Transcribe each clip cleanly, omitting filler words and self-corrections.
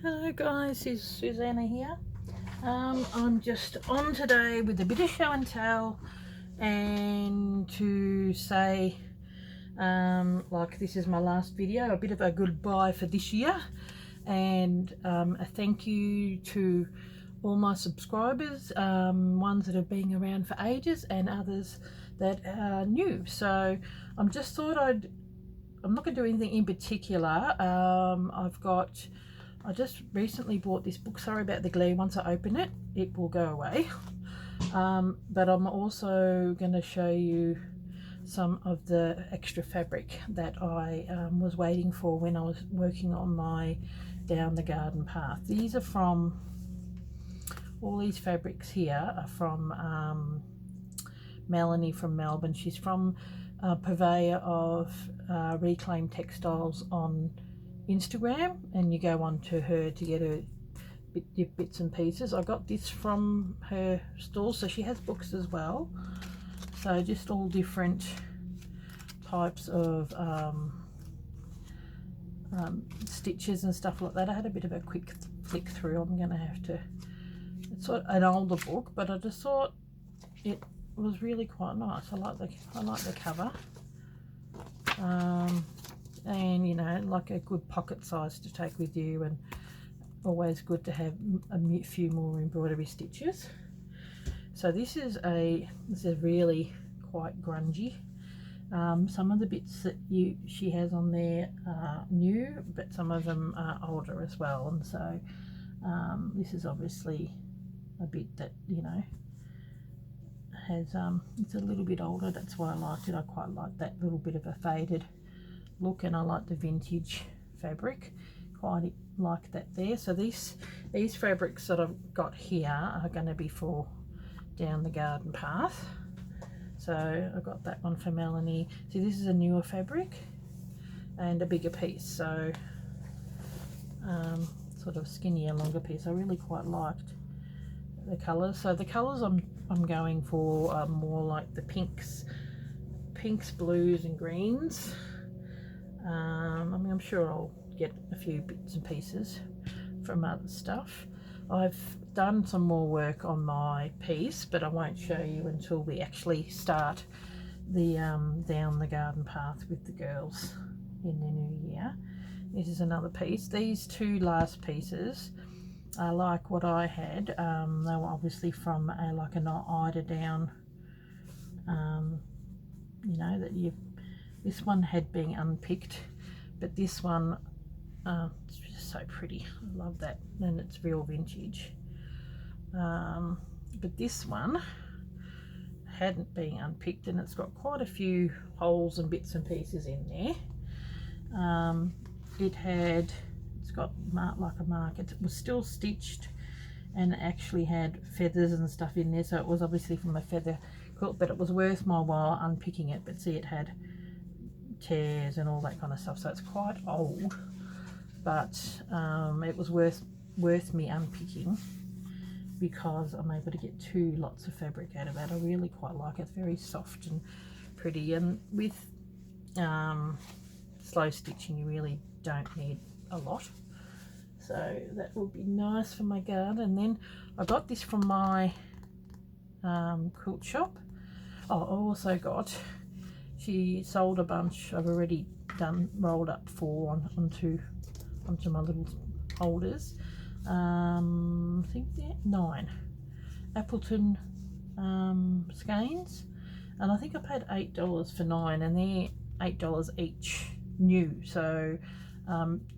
Hello guys, it's Susanna here. I'm just on today with a bit of show and tell, and to say like this is my last video, a bit of a goodbye for this year, and a thank you to all my subscribers, ones that have been around for ages and others that are new. So I'm not going to do anything in particular. I just recently bought this book. Sorry about the glare. Once I open it, it will go away. But I'm also going to show you some of the extra fabric that I was waiting for when I was working on my Down the Garden Path. These are from, all these fabrics here are from Melanie from Melbourne. She's from purveyor of Reclaimed Textiles on Instagram, and you go on to her to get her bits and pieces. I got this from her store, so she has books as well, so just all different types of stitches and stuff like that. I had a bit of a quick flick through. I'm gonna have to, it's sort of an older book, but I just thought it was really quite nice. I like the cover. And you know, like a good pocket size to take with you, and always good to have a few more embroidery stitches. So this is really quite grungy. Some of the bits that she has on there are new, but some of them are older as well, and so this is obviously a bit that, you know, has it's a little bit older. That's why I liked it. I quite like that little bit of a faded look, and I like the vintage fabric, quite like that there. So these fabrics that I've got here are going to be for Down the Garden Path. So I got that one for Melanie. See, this is a newer fabric and a bigger piece, so sort of skinnier, longer piece. I really quite liked the colours. So the colours I'm going for are more like the pinks, blues and greens. I mean, I'm sure I'll get a few bits and pieces from other stuff. I've done some more work on my piece, but I won't show you until we actually start the Down the Garden Path with the girls in the new year. This is another piece. These two last pieces are like what I had. They were obviously from like an eider down, you know, that this one had been unpicked, but this one, it's just so pretty. I love that, and it's real vintage. But this one hadn't been unpicked, and it's got quite a few holes and bits and pieces in there. It's got like a mark. It was still stitched and actually had feathers and stuff in there, so it was obviously from a feather quilt, but it was worth my while unpicking it. But see, it had tears and all that kind of stuff, so it's quite old, but it was worth me unpicking, because I'm able to get two lots of fabric out of that. I really quite like it. It's very soft and pretty, and with slow stitching you really don't need a lot, so that would be nice for my garden. And then I got this from my quilt shop. Oh, I also got, she sold a bunch. I've already rolled up 4 onto my little holders. I think they're 9 Appleton skeins, and I think I paid $8 for 9, and they're $8 each new. So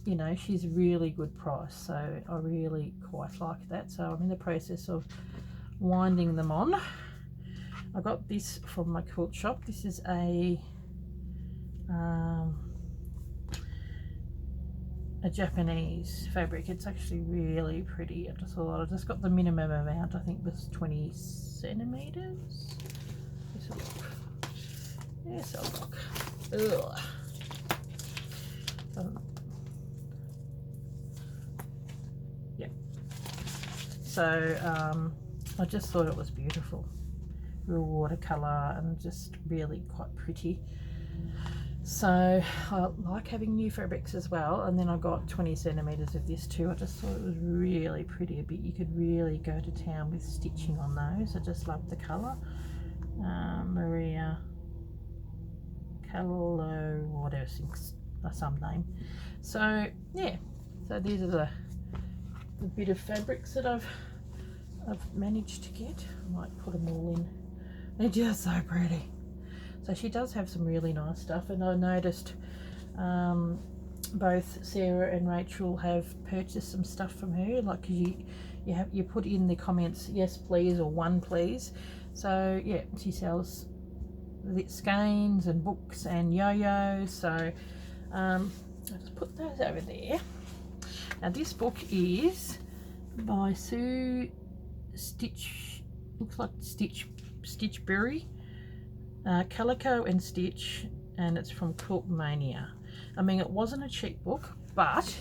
you know, she's a really good price, so I really quite like that. So I'm in the process of winding them on. I got this from my quilt shop. This is a Japanese fabric. It's actually really pretty. I just got the minimum amount. I think it was 20 centimeters. Let's have a look. Yes, a look. Ugh. Yeah. So I just thought it was beautiful. Real watercolor and just really quite pretty. So I like having new fabrics as well. And then I got 20 centimeters of this too. I just thought it was really pretty, but you could really go to town with stitching on those. I just love the color. Maria Callo, whatever, some name. So yeah, so these are the bit of fabrics that I've managed to get. I might put them all in. They're just so pretty. So she does have some really nice stuff, and I noticed both Sarah and Rachel have purchased some stuff from her. Like you put in the comments yes please or one please. So yeah, she sells the skeins and books and yo-yos. So I'll just put those over there. Now this book is by Sue Stitch, looks like Stitchberry. Calico and Stitch, and it's from Quilt Mania. I mean, it wasn't a cheap book, but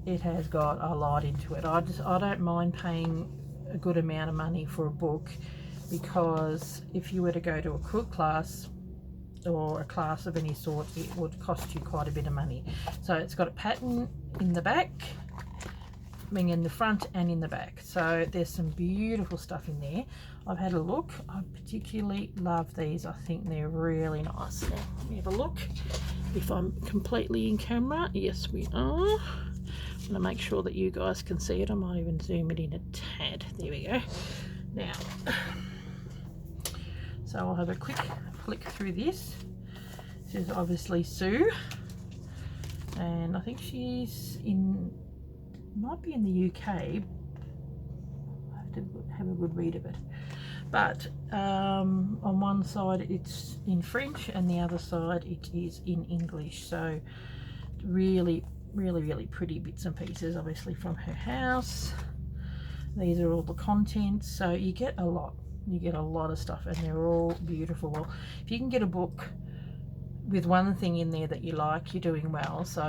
it has got a lot into it. I don't mind paying a good amount of money for a book, because if you were to go to a quilt class or a class of any sort, it would cost you quite a bit of money. So it's got a pattern in the back, I mean in the front and in the back. So there's some beautiful stuff in there. I've had a look. I particularly love these. I think they're really nice. Now, let me have a look if I'm completely in camera. Yes, we are. I'm going to make sure that you guys can see it. I might even zoom it in a tad. There we go. Now, so I'll have a quick flick through this. This is obviously Sue, and I think she's might be in the UK. I have to have a good read of it. But on one side it's in French and the other side it is in English. So really pretty bits and pieces, obviously from her house. These are all the contents, so you get a lot of stuff, and they're all beautiful. Well, if you can get a book with one thing in there that you like, you're doing well. So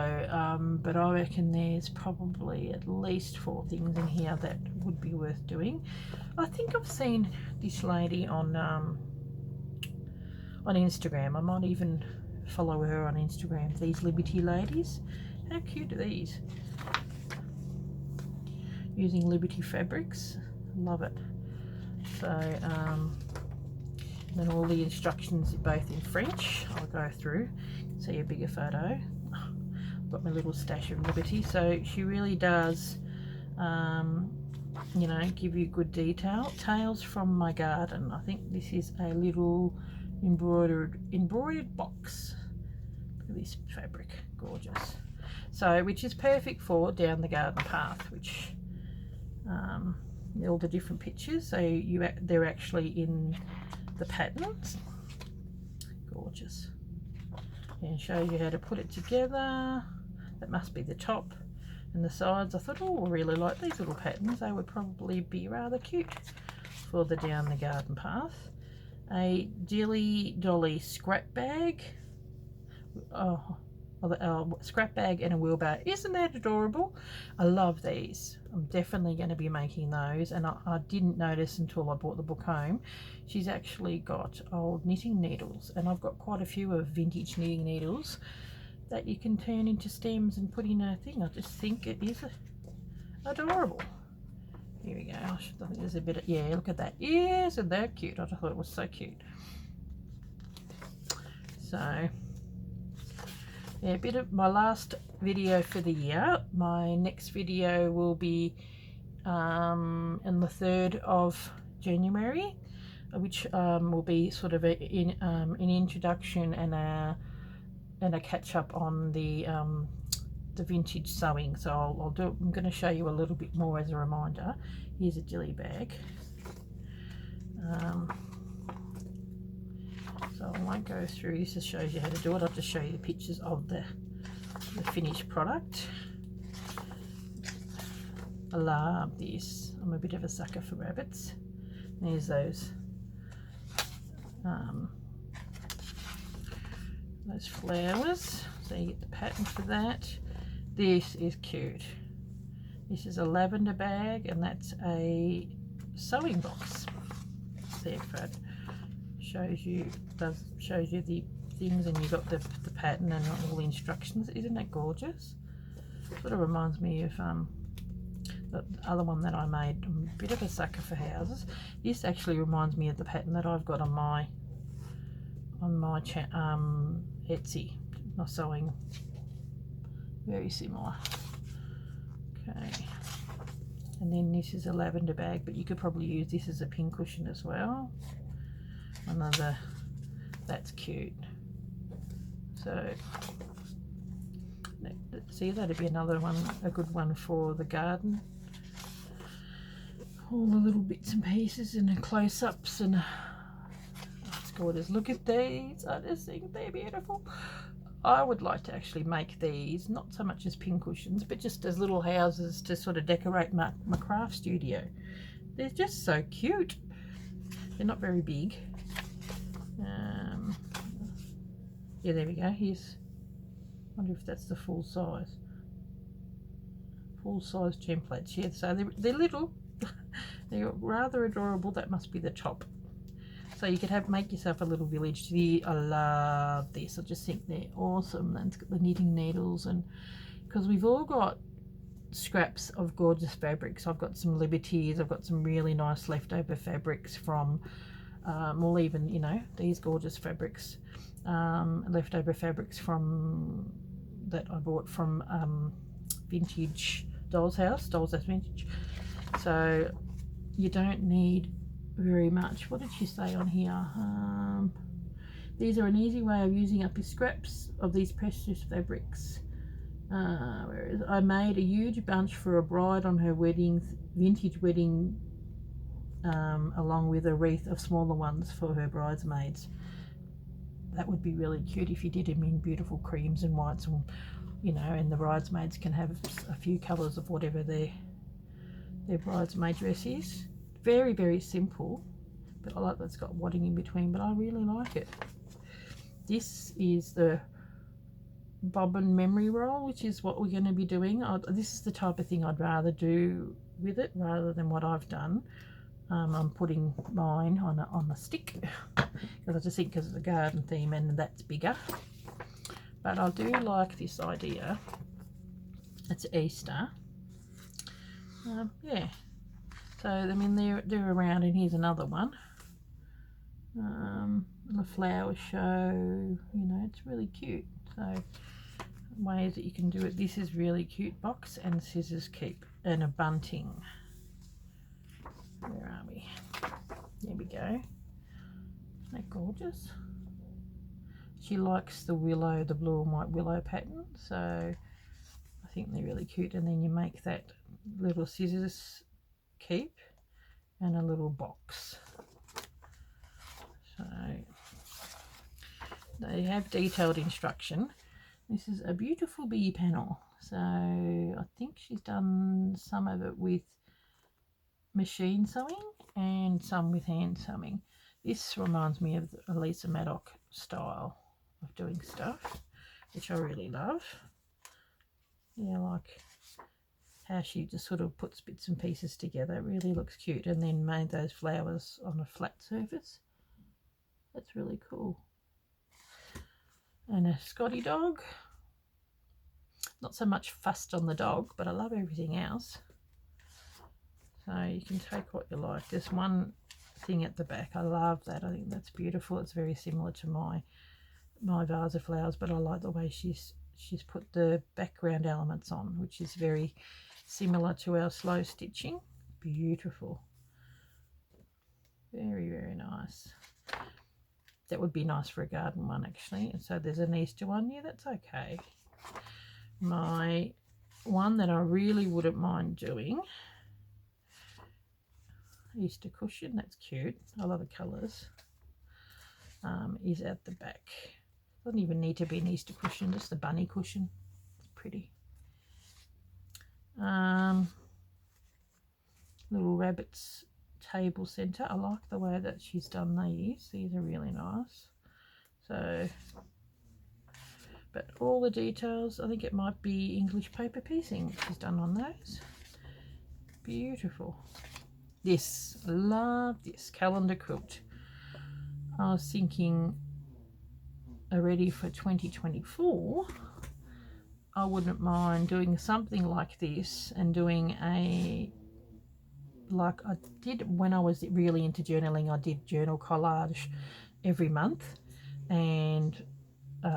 but I reckon there's probably at least 4 things in here that would be worth doing. I think I've seen this lady on Instagram. I might even follow her on Instagram. These Liberty ladies, how cute are these? Using Liberty fabrics, love it. So then all the instructions are both in French. I'll go through, see a bigger photo. Got my little stash of Liberty. So she really does, you know, give you good detail. Tales from my garden. I think this is a little embroidered box. Look at this fabric, gorgeous. So, which is perfect for down the garden path, which all the different pictures. So they're actually in the patterns. Gorgeous. And shows you how to put it together. That must be the top and the sides. I thought, oh, I really like these little patterns. They would probably be rather cute for the down the garden path. A Dilly Dolly scrap bag. Scrap bag and a wheelbarrow. Isn't that adorable? I love these. I'm definitely going to be making those, and I didn't notice until I brought the book home. She's actually got old knitting needles, and I've got quite a few of vintage knitting needles that you can turn into stems and put in a thing. I just think it is adorable. Here we go. I think there's a bit of, yeah, look at that. Isn't that cute? I just thought it was so cute. So yeah, a bit of my last video for the year. My next video will be on the 3rd of January, which will be sort of an introduction and a catch up on the vintage sewing. So I'll do. I'm going to show you a little bit more as a reminder. Here's a dilly bag. So I won't go through this. Just shows you how to do it. I'll just show you pictures of the finished product. I love this. I'm a bit of a sucker for rabbits. There's those flowers. So you get the pattern for that. This is cute. This is a lavender bag, and that's a sewing box. There, Fred. Shows you the things, and you've got the pattern and all the instructions. Isn't that gorgeous? Sort of reminds me of the other one that I made. I'm a bit of a sucker for houses. This actually reminds me of the pattern that I've got on my Etsy. My sewing, very similar. Okay, and then this is a lavender bag, but you could probably use this as a pin cushion as well. Another, that's cute. So see, that'd be another one, a good one for the garden. All the little bits and pieces and the close-ups, and oh, it's gorgeous. Look at these. I just think they're beautiful. I would like to actually make these, not so much as pin cushions, but just as little houses to sort of decorate my craft studio. They're just so cute. They're not very big. Yeah, there we go. Here's, I wonder if that's the full size templates. Yeah, so they're little. They're rather adorable. That must be the top. So you could make yourself a little village. I love this. I just think they're awesome. And it's got the knitting needles, and because we've all got scraps of gorgeous fabrics. I've got some Liberties. I've got some really nice leftover fabrics from, well, even, you know, these gorgeous fabrics, leftover fabrics from that I bought from vintage Doll's House Vintage. So you don't need very much. What did she say on here? These are an easy way of using up your scraps of these precious fabrics. Where is it? I made a huge bunch for a bride on her vintage wedding, along with a wreath of smaller ones for her bridesmaids. That would be really cute if you did them in beautiful creams and whites, and you know, and the bridesmaids can have a few colours of whatever their bridesmaid dress is. Very, very simple, but I like that it's got wadding in between, but I really like it. This is the bobbin memory roll, which is what we're going to be doing. This is the type of thing I'd rather do with it rather than what I've done. I'm putting mine on the stick because I just think because of the garden theme and that's bigger. But I do like this idea. It's Easter. Yeah. So I mean they're around, and here's another one. The flower show. You know, it's really cute. So ways that you can do it. This is really cute. Box and scissors keep, and a bunting. Where are we? There we go. Isn't that gorgeous? She likes the willow, the blue and white willow pattern, so I think they're really cute. And then you make that little scissors keep and a little box. So they have detailed instruction. This is a beautiful bee panel. So I think she's done some of it with machine sewing and some with hand sewing. This reminds me of the Lisa Maddock style of doing stuff, which I really love. Yeah, like how she just sort of puts bits and pieces together. It really looks cute, and then made those flowers on a flat surface. That's really cool. And a Scotty dog. Not so much fussed on the dog, but I love everything else. So you can take what you like. There's one thing at the back. I love that. I think that's beautiful. It's very similar to my vase of flowers, but I like the way she's put the background elements on, which is very similar to our slow stitching. Beautiful. Very, very nice. That would be nice for a garden one, actually. And so there's an Easter one. Yeah, that's okay. My one that I really wouldn't mind doing, Easter cushion, that's cute. I love the colours. Is at the back. Doesn't even need to be an Easter cushion, just a bunny cushion. It's pretty. Little rabbits table centre. I like the way that she's done these. These are really nice. So, but all the details, I think it might be English paper piecing she's done on those. Beautiful. This, love this calendar quilt. I was thinking are ready for 2024, I wouldn't mind doing something like this and doing a, like I did when I was really into journaling. I did journal collage every month, and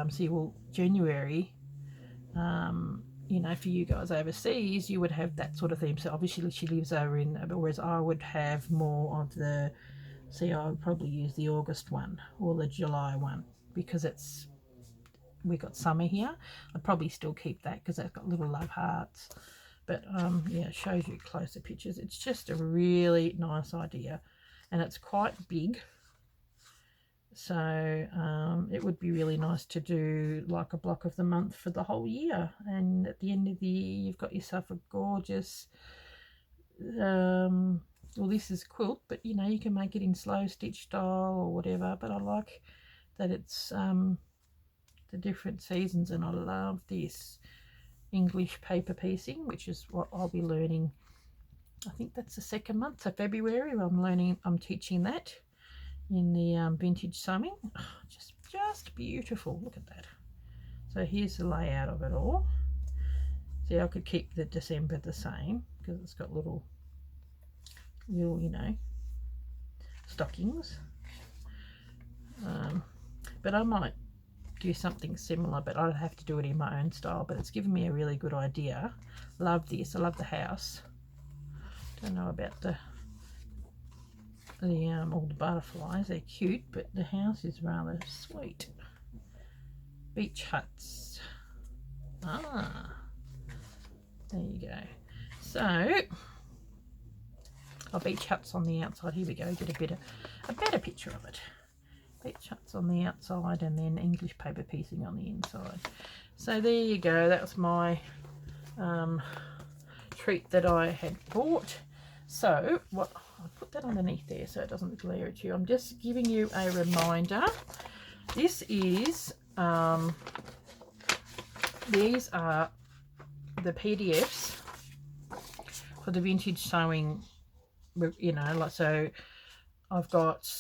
see, well, January, you know, for you guys overseas, you would have that sort of theme. So obviously she lives over in, whereas I would have more of the, see, I would probably use the August one or the July one, because it's, we got summer here. I'd probably still keep that because that's got little love hearts. But yeah, it shows you closer pictures. It's just a really nice idea, and it's quite big. So it would be really nice to do like a block of the month for the whole year, and at the end of the year you've got yourself a gorgeous, well, this is quilt, but you know, you can make it in slow stitch style or whatever. But I like that it's the different seasons, and I love this English paper piecing, which is what I'll be learning. I think that's the second month, so February, I'm teaching that in the vintage sewing. Oh, just beautiful. Look at that. So here's the layout of it all. See, I could keep the December the same because it's got little, you know, stockings. But I might do something similar, but I'd have to do it in my own style. But it's given me a really good idea. Love this. I love the house. Don't know about the all the butterflies. They're cute, but the house is rather sweet. Beach huts. Ah, there you go. So, beach huts on the outside. Here we go. Get a better picture of it. Beach huts on the outside, and then English paper piecing on the inside. So there you go. That was my treat that I had bought. So what, I'll put that underneath there so it doesn't glare at you. I'm just giving you a reminder. This is these are the PDFs for the vintage sewing, you know, like, so I've got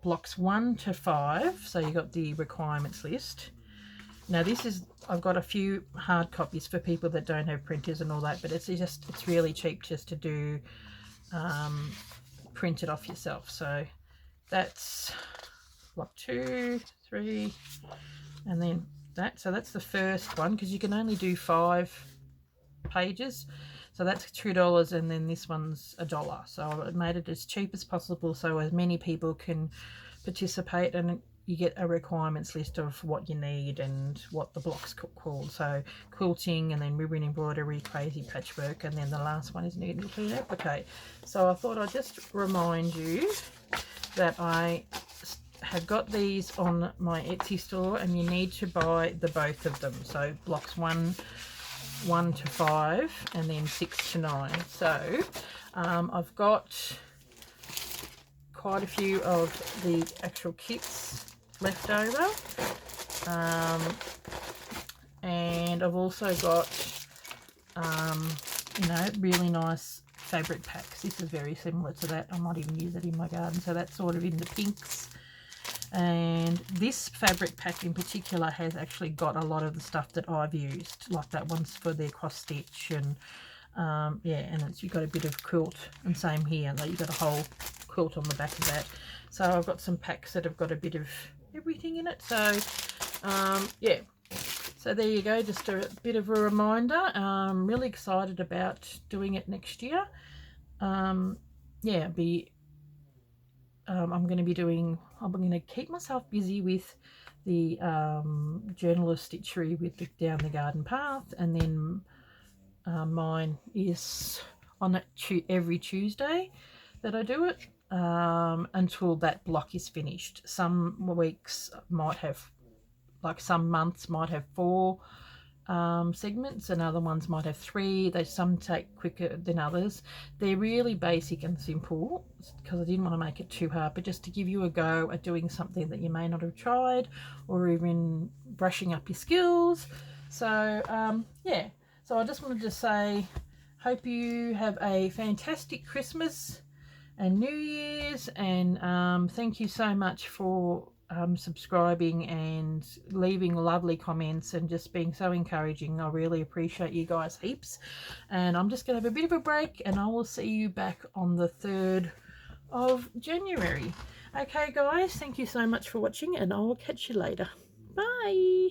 blocks 1 to 5, so you got the requirements list. Now this is, I've got a few hard copies for people that don't have printers and all that, but it's really cheap just to do print it off yourself. So that's block 2, 3, and then that. So that's the first one, because you can only do 5 pages. So that's $2, and then this one's $1. So I made it as cheap as possible so as many people can participate, and you get a requirements list of what you need and what the block's called. So quilting, and then ribbon embroidery, crazy patchwork, and then the last one is needle to applique. So I thought I'd just remind you that I have got these on my Etsy store, and you need to buy the both of them. So blocks 1 to 5, and then 6 to 9. So I've got quite a few of the actual kits left over, and I've also got you know, really nice fabric packs. This is very similar to that. I might even use it in my garden. So that's sort of in the pinks. And this fabric pack in particular has actually got a lot of the stuff that I've used, like that one's for the cross stitch, and yeah, and you've got a bit of quilt, and same here, like you've got a whole quilt on the back of that. So I've got some packs that have got a bit of everything in it. So yeah, so there you go, just a bit of a reminder. I'm really excited about doing it next year. Yeah, I'm going to keep myself busy with the journalist stitchery with the down the garden path, and then mine is on every Tuesday that I do it until that block is finished. Some weeks might have, like some months might have 4 segments, and other ones might have 3. Some take quicker than others. They're really basic and simple because I didn't want to make it too hard, but just to give you a go at doing something that you may not have tried, or even brushing up your skills. So yeah, so I just wanted to say, hope you have a fantastic Christmas and New Year's, and thank you so much for subscribing and leaving lovely comments and just being so encouraging. I really appreciate you guys heaps. And I'm just going to have a bit of a break, and I will see you back on the 3rd of January. Okay guys, thank you so much for watching, and I will catch you later. Bye.